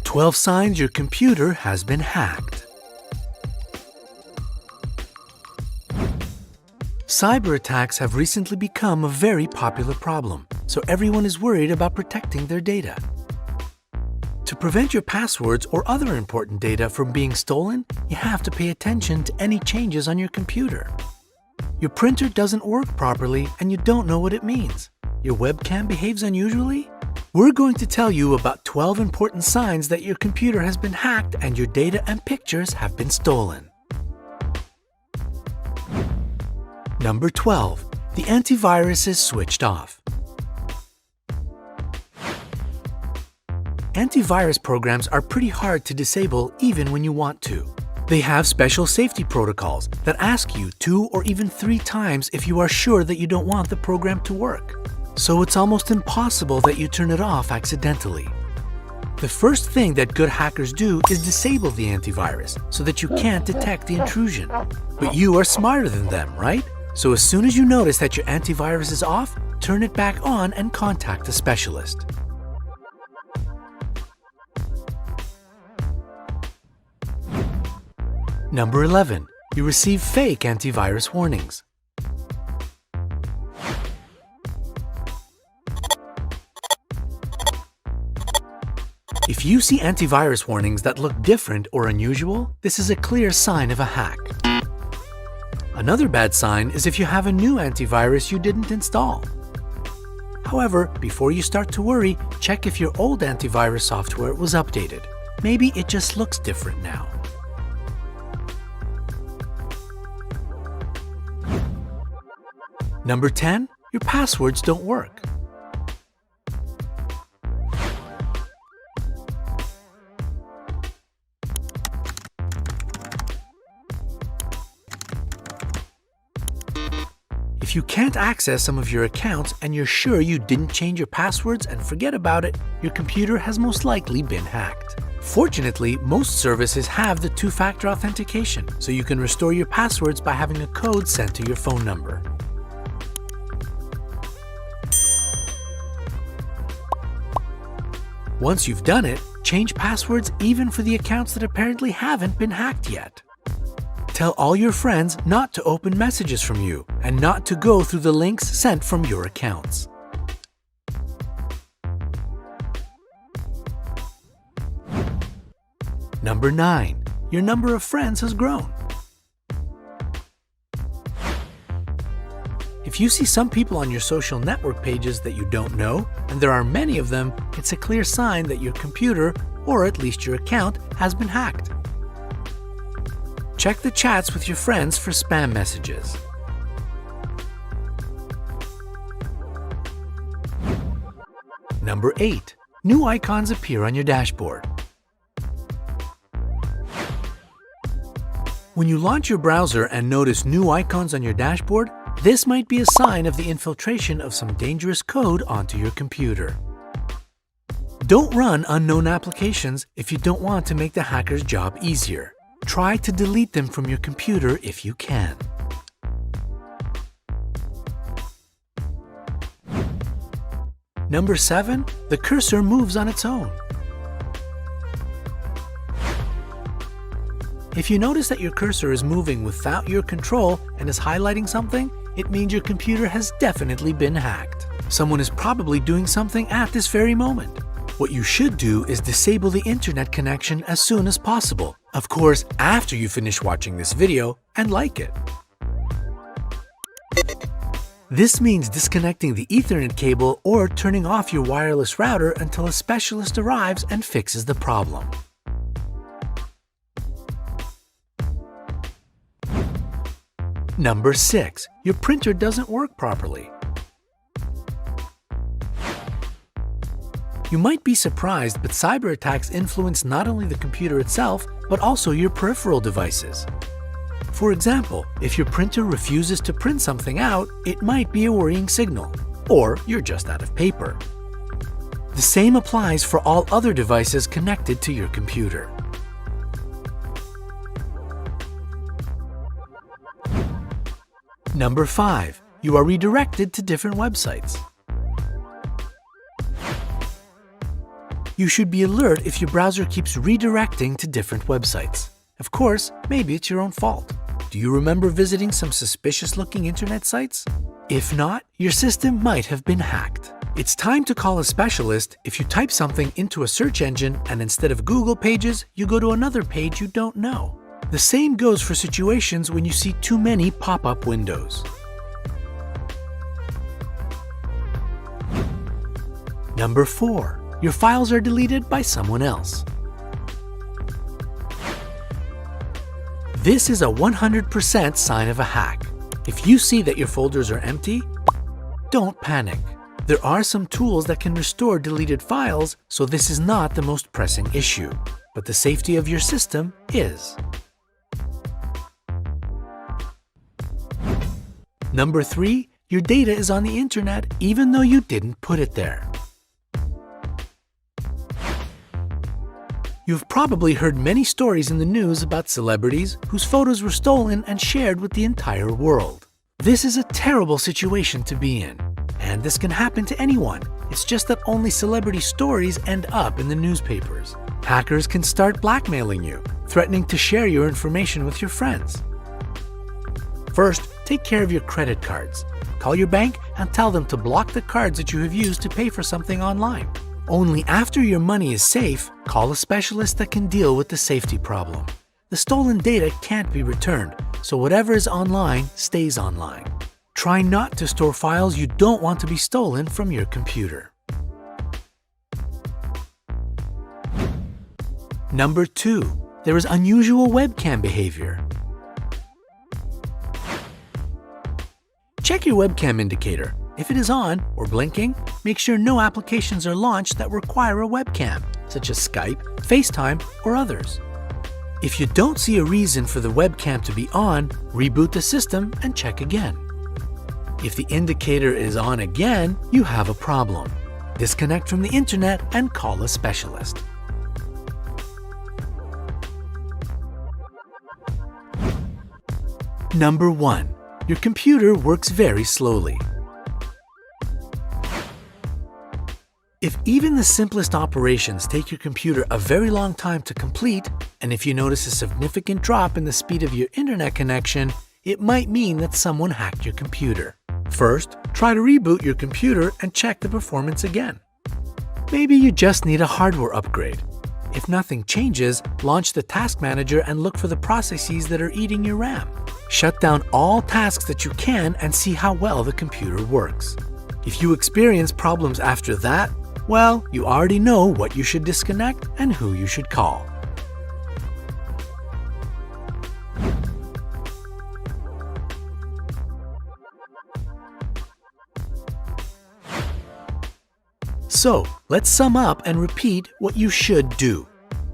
12 signs your computer has been hacked. Cyber attacks have recently become a very popular problem, so everyone is worried about protecting their data. To prevent your passwords or other important data from being stolen, you have to pay attention to any changes on your computer. Your printer doesn't work properly and you don't know what it means. Your webcam behaves unusually? We're going to tell you about 12 important signs that your computer has been hacked and your data and pictures have been stolen. Number 12. The antivirus is switched off. Antivirus programs are pretty hard to disable even when you want to. They have special safety protocols that ask you 2 or even 3 times if you are sure that you don't want the program to work. So it's almost impossible that you turn it off accidentally. The first thing that good hackers do is disable the antivirus so that you can't detect the intrusion. But you are smarter than them, right? So as soon as you notice that your antivirus is off, turn it back on and contact a specialist. Number 11. You receive fake antivirus warnings. If you see antivirus warnings that look different or unusual, this is a clear sign of a hack. Another bad sign is if you have a new antivirus you didn't install. However, before you start to worry, check if your old antivirus software was updated. Maybe it just looks different now. Number 10. Your passwords don't work. If you can't access some of your accounts and you're sure you didn't change your passwords and forget about it, your computer has most likely been hacked. Fortunately, most services have the 2-factor authentication, so you can restore your passwords by having a code sent to your phone number. Once you've done it, change passwords even for the accounts that apparently haven't been hacked yet. Tell all your friends not to open messages from you and not to go through the links sent from your accounts. Number 9. Your number of friends has grown. If you see some people on your social network pages that you don't know, and there are many of them, it's a clear sign that your computer, or at least your account, has been hacked. Check the chats with your friends for spam messages. Number 8. New icons appear on your dashboard. When you launch your browser and notice new icons on your dashboard, this might be a sign of the infiltration of some dangerous code onto your computer. Don't run unknown applications if you don't want to make the hacker's job easier. Try to delete them from your computer if you can. Number 7. The cursor moves on its own. If you notice that your cursor is moving without your control and is highlighting something, it means your computer has definitely been hacked. Someone is probably doing something at this very moment. What you should do is disable the internet connection as soon as possible. Of course, after you finish watching this video and like it. This means disconnecting the Ethernet cable or turning off your wireless router until a specialist arrives and fixes the problem. Number 6. Your printer doesn't work properly. You might be surprised, but cyber attacks influence not only the computer itself, but also your peripheral devices. For example, if your printer refuses to print something out, it might be a worrying signal, or you're just out of paper. The same applies for all other devices connected to your computer. Number 5. You are redirected to different websites. You should be alert if your browser keeps redirecting to different websites. Of course, maybe it's your own fault. Do you remember visiting some suspicious-looking internet sites? If not, your system might have been hacked. It's time to call a specialist if you type something into a search engine and instead of Google pages, you go to another page you don't know. The same goes for situations when you see too many pop-up windows. Number 4. Your files are deleted by someone else. This is a 100% sign of a hack. If you see that your folders are empty, don't panic. There are some tools that can restore deleted files, so this is not the most pressing issue. But the safety of your system is. Number 3, your data is on the internet even though you didn't put it there. You've probably heard many stories in the news about celebrities whose photos were stolen and shared with the entire world. This is a terrible situation to be in, and this can happen to anyone. It's just that only celebrity stories end up in the newspapers. Hackers can start blackmailing you, threatening to share your information with your friends. First, take care of your credit cards. Call your bank and tell them to block the cards that you have used to pay for something online. Only after your money is safe, call a specialist that can deal with the safety problem. The stolen data can't be returned, so whatever is online stays online. Try not to store files you don't want to be stolen from your computer. Number 2. There is unusual webcam behavior. Check your webcam indicator. If it is on or blinking, make sure no applications are launched that require a webcam, such as Skype, FaceTime, or others. If you don't see a reason for the webcam to be on, reboot the system and check again. If the indicator is on again, you have a problem. Disconnect from the internet and call a specialist. Number 1. Your computer works very slowly. If even the simplest operations take your computer a very long time to complete, and if you notice a significant drop in the speed of your internet connection, it might mean that someone hacked your computer. First, try to reboot your computer and check the performance again. Maybe you just need a hardware upgrade. If nothing changes, launch the Task Manager and look for the processes that are eating your RAM. Shut down all tasks that you can and see how well the computer works. If you experience problems after that, well, you already know what you should disconnect and who you should call. So, let's sum up and repeat what you should do.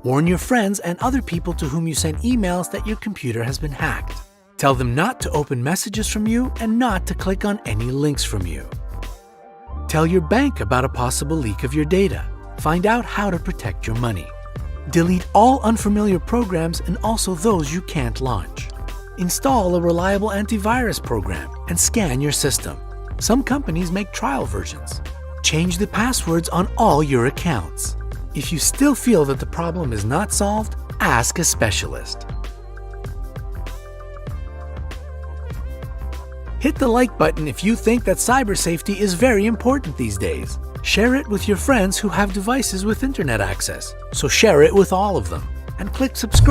Warn your friends and other people to whom you send emails that your computer has been hacked. Tell them not to open messages from you and not to click on any links from you. Tell your bank about a possible leak of your data. Find out how to protect your money. Delete all unfamiliar programs and also those you can't launch. Install a reliable antivirus program and scan your system. Some companies make trial versions. Change the passwords on all your accounts. If you still feel that the problem is not solved, ask a specialist. Hit the like button if you think that cyber safety is very important these days. Share it with your friends who have devices with internet access, so share it with all of them. And click subscribe.